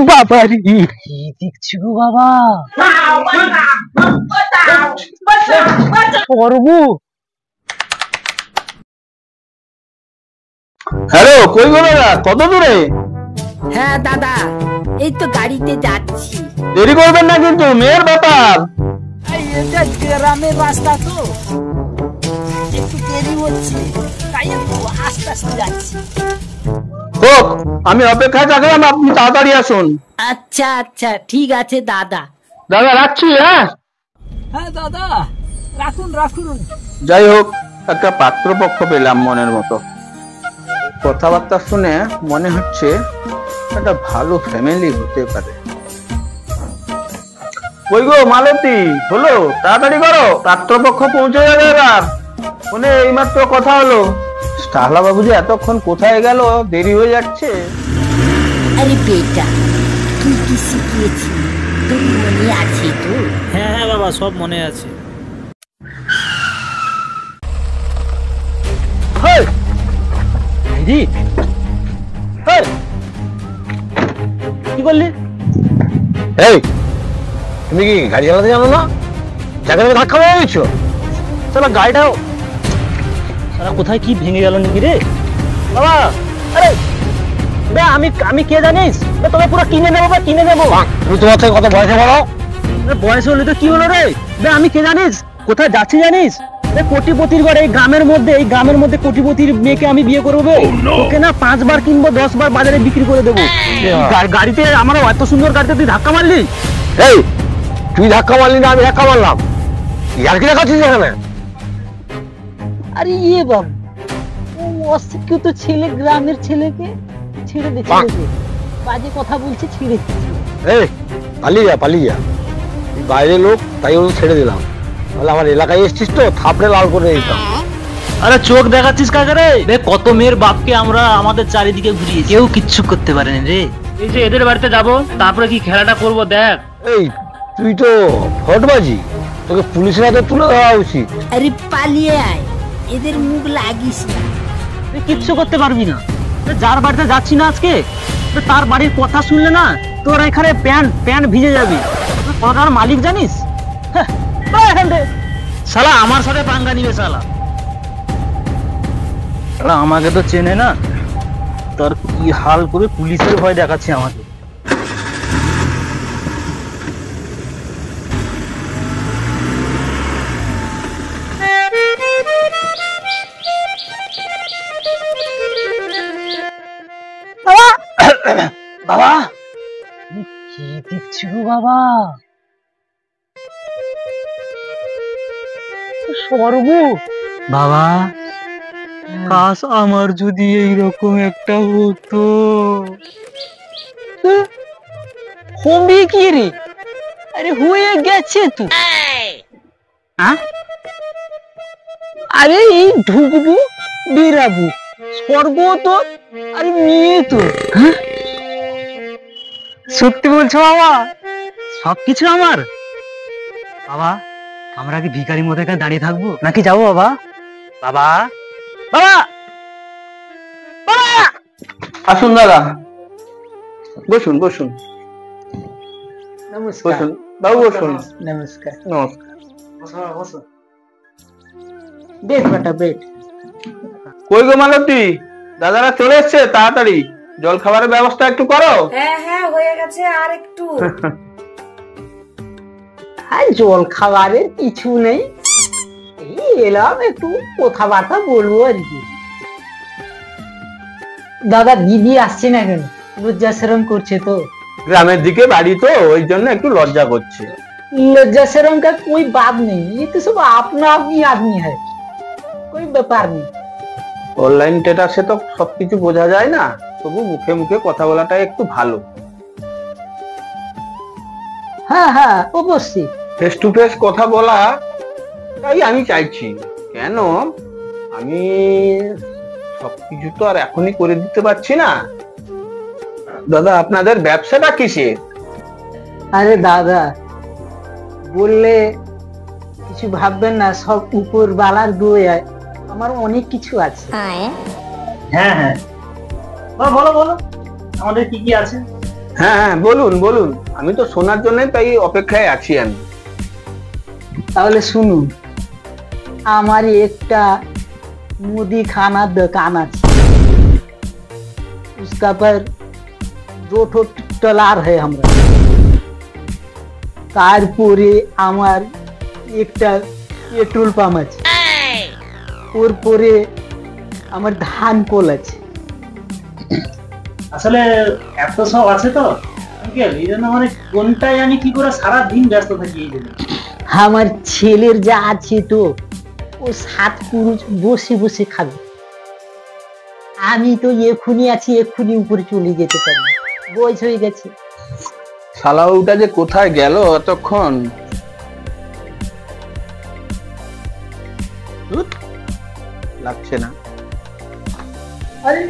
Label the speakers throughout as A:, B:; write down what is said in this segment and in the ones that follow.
A: বাবারি কি দেখছি গো বাবা, করবো।
B: হ্যালো, কই গো দাদা, কত দূরে?
C: হ্যাঁ দাদা, এই তো গাড়িতে যাচ্ছি।
B: দেরি করবেন না কিন্তু, মেয়ের ব্যাপার।
C: এটা গ্রামের রাস্তা তো একটু দেরি হচ্ছে, তাই একটু আস্তে আস্তে যাচ্ছি।
B: হোক, আমি অপেক্ষায় থাকলাম, আপনি তাড়াতাড়ি আসুন।
C: আচ্ছা আচ্ছা, ঠিক আছে দাদা।
B: দাদা রাখছি। হ্যাঁ
C: হ্যাঁ দাদা, রাখুন রাখুন।
B: যাই হোক, একটা পাত্রপক্ষ পেলাম মনের মতো। কথাবার্তা শুনে মনে হচ্ছে একটা ভালো ফ্যামিলি হতে পারে। ওই গো মালতী, হলো, তাড়াতাড়ি করো, পাত্রপক্ষ পৌঁছে যাবে এবার। ফোনে এইমাত্র কথা হলো। স্টাহলা বাবু যে এতক্ষণ কোথায় গেল, দেরি হয়ে যাচ্ছে।
C: আরে বেটা, তুই কি শিখিয়েছিস? তোর মনে আছে তো?
A: হ্যাঁ হ্যাঁ বাবা, সব মনে আছে। কি বললি?
B: এই, তুমি কি গাড়ি চালাতে জানো না? জায়গায় ধাক্কা মেরে দিচ্ছ।
A: সালা গাড়িটাও সালা কোথায় কি ভেঙে গেল নাকি রে বাবা? আরে বে, আমি কে জানিস? তোকে পুরো কিনে নেবো বা কিনে নেবো।
B: তুমি তোমার থেকে কত বয়সে বলো?
A: বয়স হলে তো কি হলো রে? বে, আমি কে জানিস? কোথায় যাচ্ছি জানিস? কোটিপতির ঘরে, এই গ্রামের মধ্যে কোটিপতির মেয়েকে আমি বিয়ে করবো। ওকে না 5 বার কিনবো, 10 বার বাজারে বিক্রি করে দেবো। গাড়িতে আমার এত সুন্দর গাড়িতে তুই ধাক্কা মারলি?
B: এই, তুই ধাক্কা মারলি না আমি ধাক্কা মারলাম? ইয়ার কি দেখাচ্ছিস এখানে?
C: আরে বাবু, ও অশিক্ষিত ছেলে, গ্রামের ছেলেকে ছেড়ে দে, বাজে কথা বলছে, ছেড়ে দে।
B: এই, পালিয়ে যা। বাইরের লোক, তাই ওকে ছেড়ে দিলাম। তাহলে আমার এলাকায় এসছিস তো, থাপড়ে লাল করে দিতাম।
A: আরে চোখ দেখাচ্ছিস কাকে রে? কত মেয়ের বাপকে আমরা আমাদের চারিদিকে ঘুরিয়ে, কেউ কিচ্ছু করতে পারেনি রে। এই যে এদের বাড়িতে যাবো, তারপরে কি খেলাটা করবো দেখ।
B: এই, তুই তো ফটবাজি, তোকে পুলিশের হাতে তুলে দেওয়া উচিত।
C: আরে পালিয়ে আয়, এদের মুখ লাগিস না।
A: তুই কিচ্ছু করতে পারবি না। যার বাড়িতে যাচ্ছি না আজকে, তার বাড়ির কথা শুনলে না তোর এখানে প্যান্ট ভিজে যাবে। কথার মালিক জানিস? শালা আমার সাথে পাঙ্গা নিবে শালা। আমাকে তো চেনে না, তোর কি হাল করে পুলিশের ভয় দেখাচ্ছে আমাকে। বাবা, কি দেখছি গো বাবা? সর্ব বাবা, কাশ আমার যদি এইরকম একটা হতো। হবে কি রে? আরে হয়ে গেছে তো। আরে এই ঢুকবো, বেরাবো, স্বর্গ তো, আরে মেয়ে তো। সত্যি বলছো বাবা? সবকিছু আমার? বাবা, আমরা কি ভিখারির মতো এখানে দাঁড়িয়ে থাকবো নাকি যাবো? বাবা, বাবা, বাবা, বাবা!
B: আসুন দাদা, বসুন।
C: নমস্কার
B: বসুন বাবু, বসুন।
C: নমস্কার।
B: নমস্কার।
C: বেট বেটা বেট।
B: কই গো মালতী, দাদারা চলে এসছে, তাড়াতাড়ি জল খাবারের ব্যবস্থা একটু করো।
D: হ্যাঁ হয়ে গেছে, আর একটু।
C: আর জল খাবারের কিছু নেই, এই এলাম একটু কথাবার্তা বলবো আর কি। দাদা, দিদি আসছে না কেন? লজ্জা শরম করছে তো?
B: গ্রামের দিকে বাড়ি তো, ওই জন্য একটু লজ্জা করছে।
C: लज्जा शर्म का कोई बात नहीं, ये तो सब अपना अपनी आदमी है, कोई ব্যাপার নেই।
B: অনলাইন স্ট্যাটাসে তো সবকিছু বোঝা যায় না, তবু মুখে মুখে কথা বলাটা একটু ভালো।
C: হ্যাঁ অবশ্যই
B: ফেস টু ফেস কথা বলা, তাই আমি চাইছি। কেন, আমি সবকিছু তো আর এখনই করে দিতে পারছি না। দাদা, আপনাদের ব্যবসাটা কিসের?
C: আরে দাদা, বললে কিছু ভাববেন না, সব উপর বালার দোয়া, আমার অনেক কিছু আছে।
A: হ্যাঁ বলো আমাদের কি কি আছে?
B: হ্যাঁ হ্যাঁ, বলুন বলুন, আমি তো শোনার জন্য তাই অপেক্ষায় আছি আমি।
C: তাহলে শুনুন, আমার একটা মুদি खाना दुकान আছে, उसका पर 2 ठो टलार है हमरा। তারপরে আমার একটা পেট্রোল পাম্প আছে, ওর পরে আমার ধান কল আছে।
A: আসলে এত সব আছে তো আঙ্কেল, এই জন্য মানে কোনটাই আমি কি করে সারা দিন ব্যস্ত থাকি এই জন্য।
C: আমার ছেলের যা আছে তো, ও 7 পুরুষ বসে বসে খাবে। আমি তো এক্ষুনি আছি, এক্ষুনি উপরে চলে যেতে পারি, বয়স হয়ে গেছে।
B: শালাউটা যে কোথায় গেল এতক্ষণ? ধুৎ, লাগছে না।
C: আরে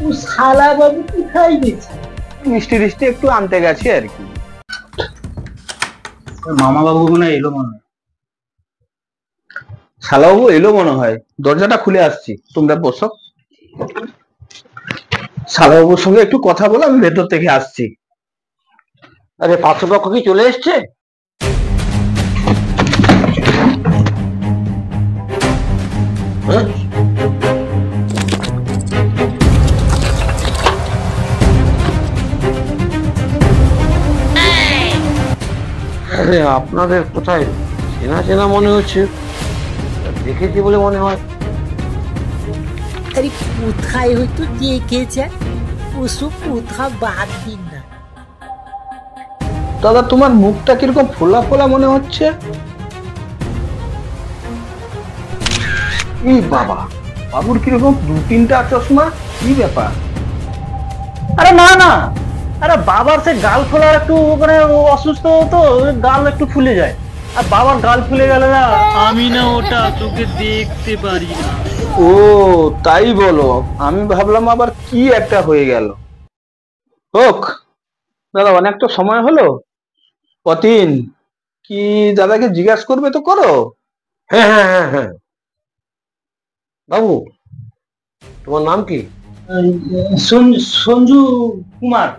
C: ও শালা বাবু কোথায় গেছে?
B: মিষ্টি টিষ্টি একটু আনতে গেছি আর কি।
A: মামা বাবু মনে হয় এলো মনে হয়।
B: শালাবাবু এলো মনে হয়, দরজাটা খুলে আসছি, তোমরা বসো। শালাবাবুর সঙ্গে একটু কথা বলে আমি ভেতর থেকে আসছি।
A: আরে পাত্রপক্ষ কি চলে এসছে?
B: হ্যাঁ? আরে আপনাদের কোথায় চেনা চেনা মনে হচ্ছে, দেখেছি বলে মনে হয়।
C: আরে কোথায় হয়তো দেখেছে, ওসব কোথা বাদ দিন না।
B: দাদা তোমার মুখটা কিরকম ফোলা ফোলা মনে হচ্ছে। এই বাবা, বাবুর কিরকম 2-3টা চশমা, কি ব্যাপার?
A: আরে না না, আরে বাবার সে গাল ফোলা একটু মানে অসুস্থ তো, গাল একটু ফুলে যায়। আর বাবার গাল ফুলে গেলে না, আমি না ওটা তোকে দেখতে পারি না।
B: ও তাই বলো, আমি ভাবলাম আবার কি একটা হয়ে গেল। হোক দাদা, অনেক তো সময় হলো। অতীন, কি দাদাকে জিজ্ঞাসা করবে তো করো।
E: হ্যাঁ হ্যাঁ হ্যাঁ হ্যাঁ, বাবু তোমার নাম কি?
A: সঞ্জু কুমার।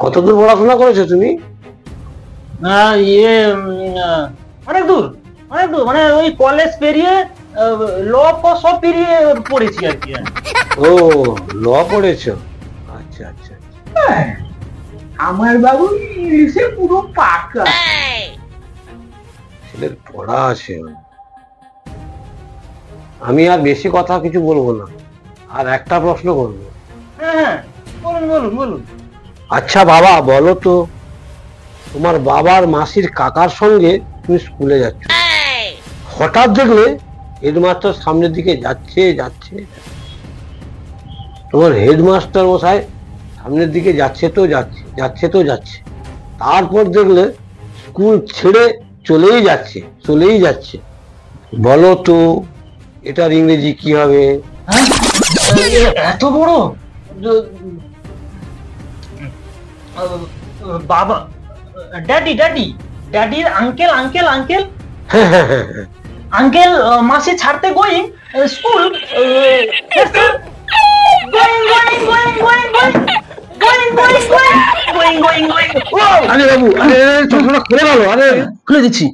E: কতদূর পড়াশোনা করেছো তুমি?
A: অনেক দূর, অনেক দূর, মানে ওই কলেজ পেরিয়ে ল সব পেরিয়ে পড়েছি আর কি।
E: ও ল পড়েছো, আচ্ছা আচ্ছা।
B: আমার বাবু ইংলিশে পুরো পাকা।
E: ছেলের পড়া আছে। আমি আর বেশি কথা কিছু বলবো না, আর একটা প্রশ্ন করবো।
A: হ্যাঁ হ্যাঁ, বলুন বলুন বলুন।
E: আচ্ছা বাবা, বলো তো, তোমার বাবার মাসির কাকার সঙ্গে তুমি স্কুলে যাচ্ছ, হঠাৎ দেখলে হেডমাস্টার সামনের দিকে যাচ্ছে যাচ্ছে, তোমার হেডমাস্টার মশাই সামনের দিকে যাচ্ছে তো যাচ্ছে, যাচ্ছে তো যাচ্ছে, তারপর দেখলে স্কুল ছেড়ে চলেই যাচ্ছে, চলেই যাচ্ছে। বলো তো এটার ইংরেজি কি হবে?
A: এত বড় বাবা, ড্যাডি ড্যাডি ড্যাডির আঙ্কেল আঙ্কেল আঙ্কেল
E: হ্যাঁ হ্যাঁ হ্যাঁ হ্যাঁ,
A: আঙ্কেল মাসি ছাড়তে গোয়িং স্কুল,
E: আরে বাবু, আরে চশমাটা খুলে গেল, আরে
A: খুলে দিচ্ছি।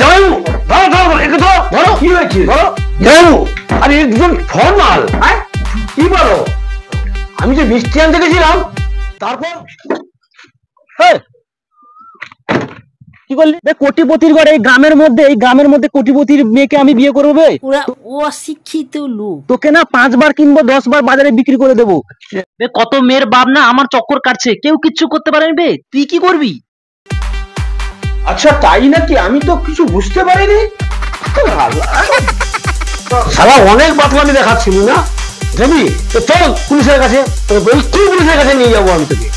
E: যাও ধরো ধরো, একটু ধরো ধরো, কি হয়েছে ধরো, যাও। আরে একজন ফর্মাল, কি বলো? আমি যে মিষ্টি আনতে গেছিলাম, তারপর
A: কি করলি? কোটিপতির ঘরে এই গ্রামের মধ্যে, এই গ্রামের মধ্যে কোটিপতির মেয়েকে আমি বিয়ে করবো বে?
C: ওরা অশিক্ষিত লোক।
A: তোকে না 5 বার কিনবো 10 বার বাজারে বিক্রি করে দেবো। কত মেয়ের বাপ না আমার চক্কর কাটছে, কেউ কিচ্ছু করতে পারেনি বে, তুই কি করবি?
B: আচ্ছা তাই নাকি, আমি তো কিছু বুঝতে পারিনি।
E: সারা অনেক বাতমানি দেখাচ্ছিলি না, যাবি তো চল পুলিশের কাছে, তোকে বলছি পুলিশের কাছে নিয়ে যাবো আমি তোকে।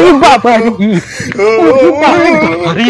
A: ওরে বাবা রে, ওরে বাবা রে।